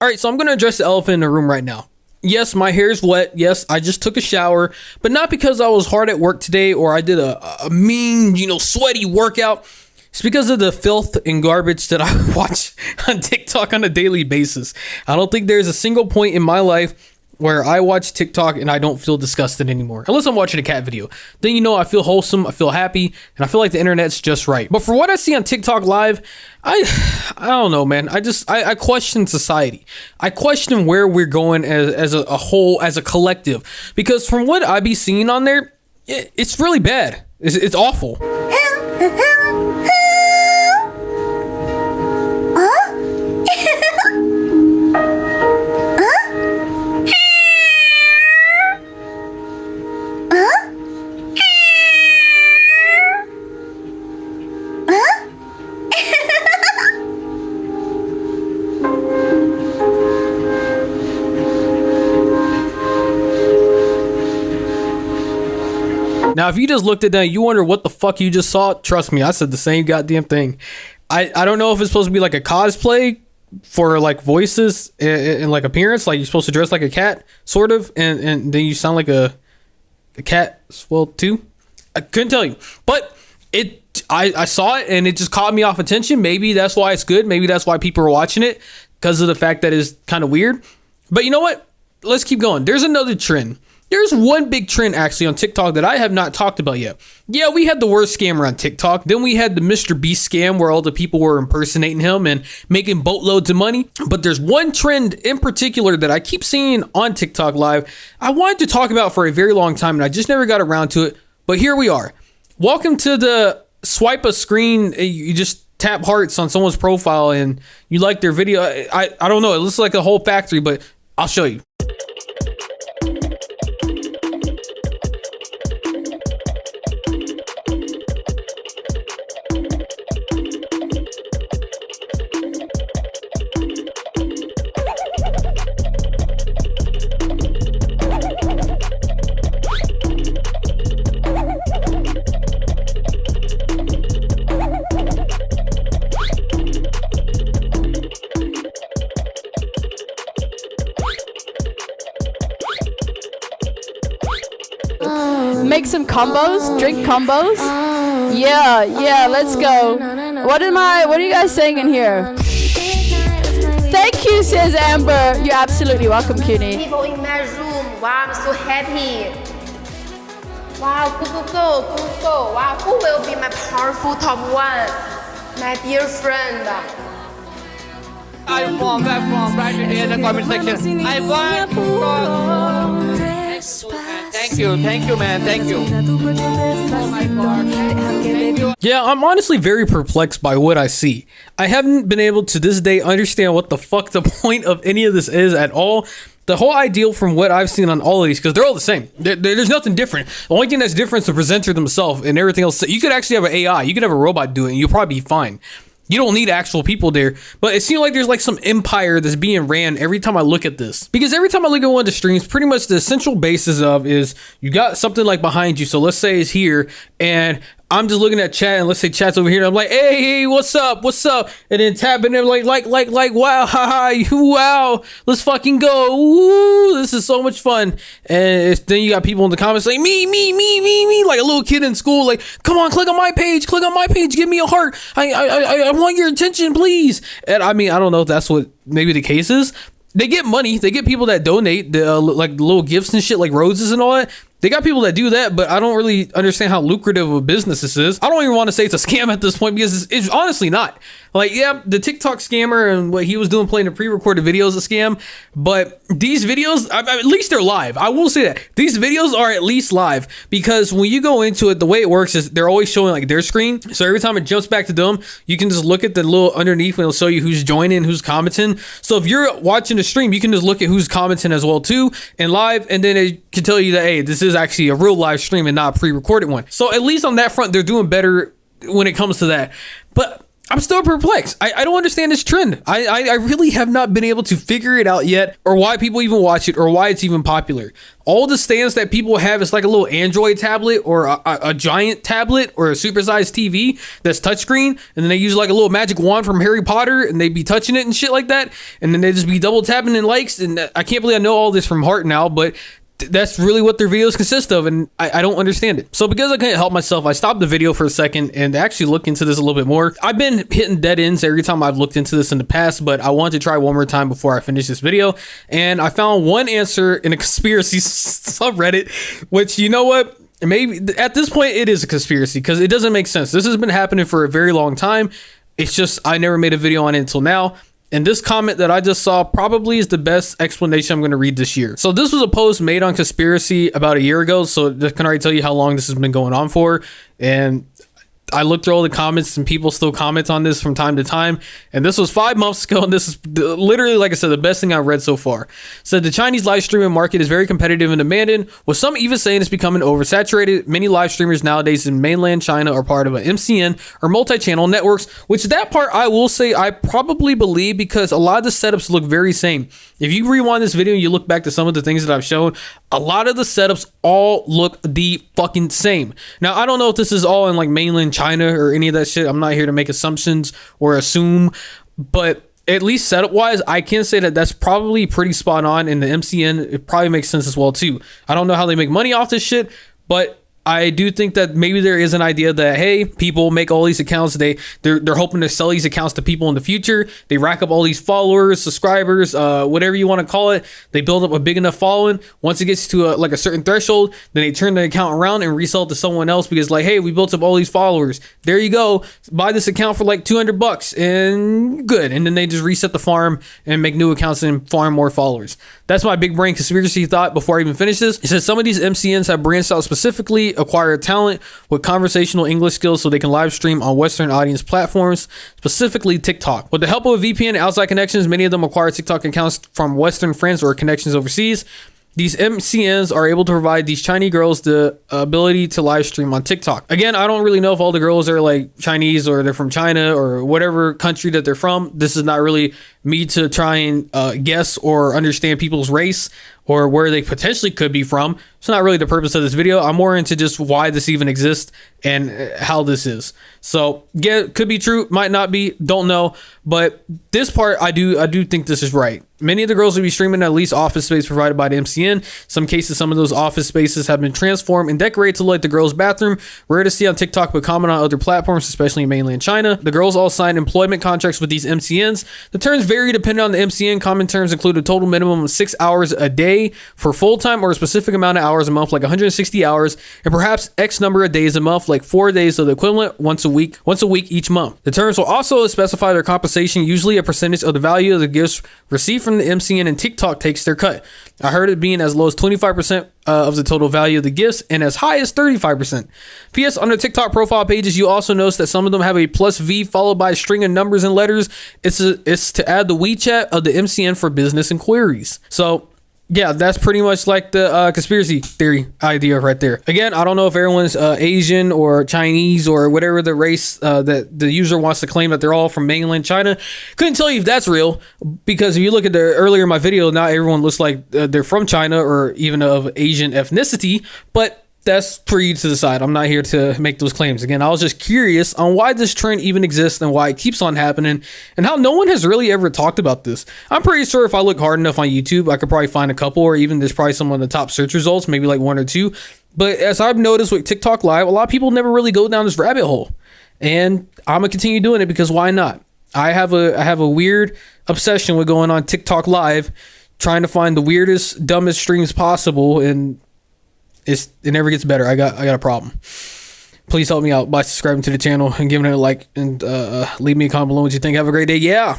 All right, so I'm going to address the elephant in the room right now. Yes, my hair is wet. Yes, I just took a shower, but not because I was hard at work today or I did a mean, sweaty workout. It's because of the filth and garbage that I watch on TikTok on a daily basis. I don't think there's a single point in my life where I watch TikTok and I don't feel disgusted anymore. Unless I'm watching a cat video. Then I feel wholesome, I feel happy, and I feel like the internet's just right. But for what I see on TikTok Live, I don't know, man. I question society. I question where we're going as a whole, as a collective. Because from what I be seeing on there, it's really bad. It's awful. Now, if you just looked at that, you wonder what the fuck you just saw. Trust me, I said the same goddamn thing. I don't know if it's supposed to be like a cosplay for like voices and like appearance, like you're supposed to dress like a cat, sort of, and then you sound like a cat as well too. I couldn't tell you, but I saw it and it just caught me off attention. Maybe that's why it's good. Maybe that's why people are watching it, because of the fact that it's kind of weird. But you know what? Let's keep going. There's another trend. There's one big trend actually on TikTok that I have not talked about yet. Yeah, we had the worst scammer on TikTok. Then we had the Mr. Beast scam where all the people were impersonating him and making boatloads of money. But there's one trend in particular that I keep seeing on TikTok Live I wanted to talk about for a very long time and I just never got around to it. But here we are. Welcome to the swipe a screen. You just tap hearts on someone's profile and you like their video. I don't know. It looks like a whole factory, but I'll show you. Make some combos, drink combos. Yeah, let's go. What are you guys saying in here? Thank you, says Amber. You're absolutely welcome, Cutie. People in my room, wow, I'm so happy. Wow, go. Wow, who will be my powerful top one? My dear friend. I'm from right in the comment section. I want Thank you, man. Thank you. Oh my God. Thank you. Yeah, I'm honestly very perplexed by what I see. I haven't been able to this day understand what the fuck the point of any of this is at all. The whole ideal from what I've seen on all of these, because they're all the same. There's nothing different. The only thing that's different is the presenter themselves and everything else. You could actually have an AI. You could have a robot do it and you'll probably be fine. You don't need actual people there, but it seems like there's like some empire that's being ran every time I look at this. Because every time I look at one of the streams, pretty much the essential basis of is you got something like behind you. So let's say it's here and I'm just looking at chat and let's say chat's over here. And I'm like, hey, what's up? And then tapping them like, wow, haha, wow, let's fucking go. Woo, this is so much fun. And then you got people in the comments like me, like a little kid in school, like, come on, click on my page, give me a heart. I want your attention, please. And I mean, I don't know if that's what maybe the case is. They get money. They get people that donate the like little gifts and shit like roses and all that. They got people that do that, but I don't really understand how lucrative of a business this is. I don't even want to say it's a scam at this point because it's honestly not. Like, yeah, the TikTok scammer and what he was doing playing the pre-recorded videos is a scam, but these videos, at least they're live. I will say that. These videos are at least live because when you go into it, the way it works is they're always showing like their screen. So every time it jumps back to them, you can just look at the little underneath and it'll show you who's joining, who's commenting. So if you're watching the stream, you can just look at who's commenting as well too and live, and then it can tell you that, hey, this is actually a real live stream and not a pre-recorded one. So at least on that front, they're doing better when it comes to that. But I'm still perplexed. I don't understand this trend. I really have not been able to figure it out yet, or why people even watch it, or why it's even popular. All the stands that people have is like a little Android tablet, or a giant tablet, or a supersized TV that's touchscreen, and then they use like a little magic wand from Harry Potter, and they be touching it and shit like that, and then they just be double tapping and likes. And I can't believe I know all this from heart now, but that's really what their videos consist of, and I don't understand it. So because I couldn't help myself, I stopped the video for a second and actually looked into this a little bit more. I've been hitting dead ends every time I've looked into this in the past, but I wanted to try one more time before I finish this video, and I found one answer in a conspiracy subreddit, which, you know what, maybe at this point it is a conspiracy, because it doesn't make sense. This has been happening for a very long time. It's just I never made a video on it until now. And this comment that I just saw probably is the best explanation I'm going to read this year. So this was a post made on Conspiracy about a year ago. So that can already tell you how long this has been going on for. And I looked through all the comments, and people still comment on this from time to time. And this was 5 months ago. And this is literally, like I said, the best thing I've read so far. Said the Chinese live streaming market is very competitive and demanding, with some even saying it's becoming oversaturated. Many live streamers nowadays in mainland China are part of an MCN or multi-channel networks, which that part I will say I probably believe, because a lot of the setups look very same. If you rewind this video and you look back to some of the things that I've shown, a lot of the setups all look the fucking same. Now, I don't know if this is all in like mainland China or any of that shit. I'm not here to make assumptions or assume, but at least setup wise, I can say that that's probably pretty spot on. In the MCN, it probably makes sense as well too. I don't know how they make money off this shit, but I do think that maybe there is an idea that, hey, people make all these accounts. They're hoping to sell these accounts to people in the future. They rack up all these followers, subscribers, whatever you want to call it. They build up a big enough following. Once it gets to a certain threshold, then they turn the account around and resell it to someone else, because like, hey, we built up all these followers. There you go. Buy this account for like $200 and good. And then they just reset the farm and make new accounts and farm more followers. That's my big brain conspiracy thought before I even finish this. It says some of these MCNs have branched out specifically, acquire talent with conversational English skills so they can live stream on Western audience platforms, specifically TikTok. With the help of a VPN and outside connections, many of them acquire TikTok accounts from Western friends or connections overseas. These MCNs are able to provide these Chinese girls the ability to live stream on TikTok. Again, I don't really know if all the girls are like Chinese or they're from China or whatever country that they're from. This is not really me to try and guess or understand people's race or where they potentially could be from. It's not really the purpose of this video. I'm more into just why this even exists and how this is. So yeah, could be true, might not be, don't know. But this part, I do think this is right. Many of the girls will be streaming at least office space provided by the MCN. Some cases, some of those office spaces have been transformed and decorated to look like the girls' bathroom. Rare to see on TikTok, but common on other platforms, especially in mainland China. The girls all sign employment contracts with these MCNs. The terms vary depending on the MCN. Common terms include a total minimum of 6 hours a day for full-time, or a specific amount of hours a month, like 160 hours, and perhaps X number of days a month, like 4 days of the equivalent once a week each month. The terms will also specify their compensation, usually a percentage of the value of the gifts received from the MCN, and TikTok takes their cut. I heard it being as low as 25% of the total value of the gifts and as high as 35%. P.S. On their TikTok profile pages, you also notice that some of them have a plus V followed by a string of numbers and letters. It's to add the WeChat of the MCN for business inquiries. So yeah, that's pretty much like the conspiracy theory idea right there. Again, I don't know if everyone's Asian or Chinese or whatever the race that the user wants to claim that they're all from mainland China. Couldn't tell you if that's real, because if you look at the earlier in my video, not everyone looks like they're from China or even of Asian ethnicity, but that's for you to decide. I'm not here to make those claims. Again, I was just curious on why this trend even exists and why it keeps on happening and how no one has really ever talked about this. I'm pretty sure if I look hard enough on YouTube, I could probably find a couple, or even there's probably some of the top search results, maybe like 1 or 2. But as I've noticed with TikTok Live, a lot of people never really go down this rabbit hole. And I'm gonna continue doing it because why not? I have a weird obsession with going on TikTok Live, trying to find the weirdest, dumbest streams possible, and it never gets better. I got a problem. Please help me out by subscribing to the channel and giving it a like, and leave me a comment below what you think. Have a great day. Yeah.